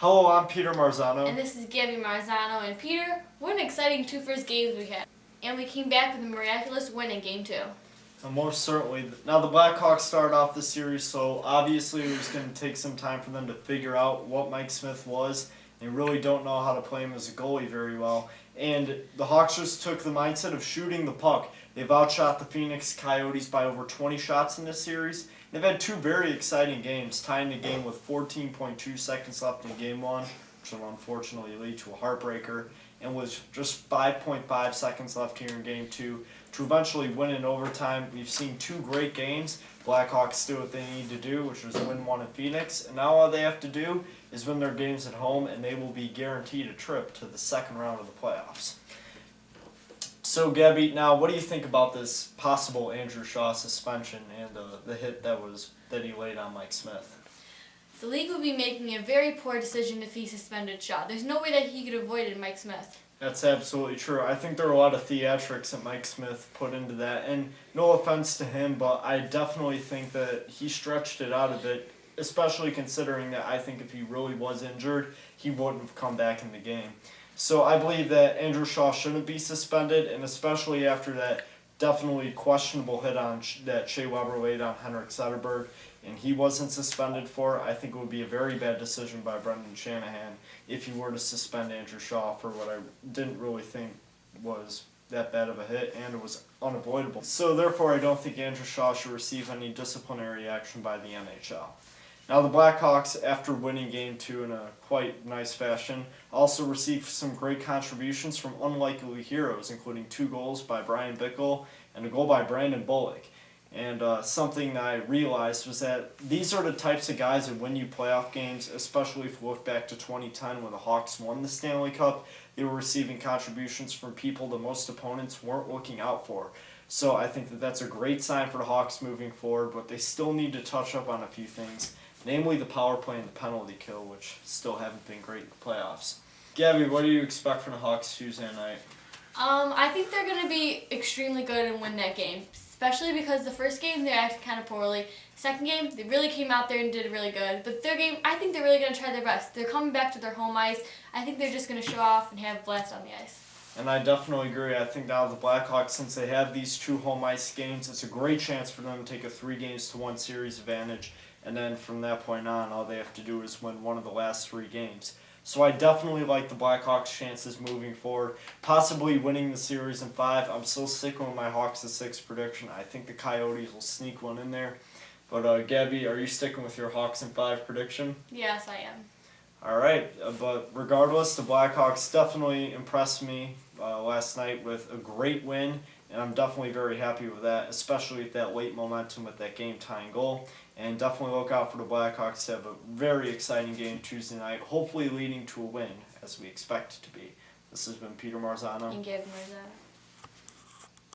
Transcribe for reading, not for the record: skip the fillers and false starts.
Hello, I'm Peter Marzano. And this is Gabby Marzano. And Peter, what an exciting two first games we had. And we came back with a miraculous win in Game 2. And most certainly. Now, the Blackhawks started off the series, so obviously it was going to take some time for them to figure out what Mike Smith was. They really don't know how to play him as a goalie very well. And the Hawks just took the mindset of shooting the puck. They've outshot the Phoenix Coyotes by over 20 shots in this series. They've had two very exciting games, tying the game with 14.2 seconds left in Game 1, which will unfortunately lead to a heartbreaker, and with just 5.5 seconds left here in Game 2 to eventually win in overtime. We've seen two great games. Blackhawks do what they need to do, which was win one in Phoenix, and now all they have to do is win their games at home, and they will be guaranteed a trip to the second round of the playoffs. So, Gabby, now what do you think about this possible Andrew Shaw suspension and the hit that he laid on Mike Smith? The league would be making a very poor decision if he suspended Shaw. There's no way that he could have avoided Mike Smith. That's absolutely true. I think there are a lot of theatrics that Mike Smith put into that, and no offense to him, but I definitely think that he stretched it out a bit, especially considering that I think if he really was injured, he wouldn't have come back in the game. So I believe that Andrew Shaw shouldn't be suspended, and especially after that definitely questionable hit on that Shea Weber laid on Henrik Zetterberg, and he wasn't suspended for it. I think it would be a very bad decision by Brendan Shanahan if he were to suspend Andrew Shaw for what I didn't really think was that bad of a hit, and it was unavoidable. So therefore, I don't think Andrew Shaw should receive any disciplinary action by the NHL. Now, the Blackhawks, after winning Game 2 in a quite nice fashion, also received some great contributions from unlikely heroes, including 2 goals by Brian Bickle and a goal by Brandon Bullock. And something that I realized was that these are the types of guys that win you playoff games, especially if you look back to 2010 when the Hawks won the Stanley Cup. They were receiving contributions from people that most opponents weren't looking out for. So I think that that's a great sign for the Hawks moving forward, but they still need to touch up on a few things, namely the power play and the penalty kill, which still haven't been great in the playoffs. Gabby, what do you expect from the Hawks Tuesday night? I think they're going to be extremely good and win that game, especially because the first game they acted kind of poorly. Second game, they really came out there and did really good. But third game, I think they're really going to try their best. They're coming back to their home ice. I think they're just going to show off and have a blast on the ice. And I definitely agree. I think now the Blackhawks, since they have these 2 home ice games, it's a great chance for them to take a 3-1 series advantage. And then from that point on, all they have to do is win one of the last 3 games. So I definitely like the Blackhawks' chances moving forward, possibly winning the series in 5. I'm still sticking with my Hawks to 6 prediction. I think the Coyotes will sneak one in there. But Gabby, are you sticking with your Hawks in 5 prediction? Yes, I am. All right, but regardless, the Blackhawks definitely impressed me last night with a great win, and I'm definitely very happy with that, especially with that late momentum with that game-tying goal. And definitely look out for the Blackhawks to have a very exciting game Tuesday night, hopefully leading to a win, as we expect it to be. This has been Peter Marzano. And Gabby Marzano.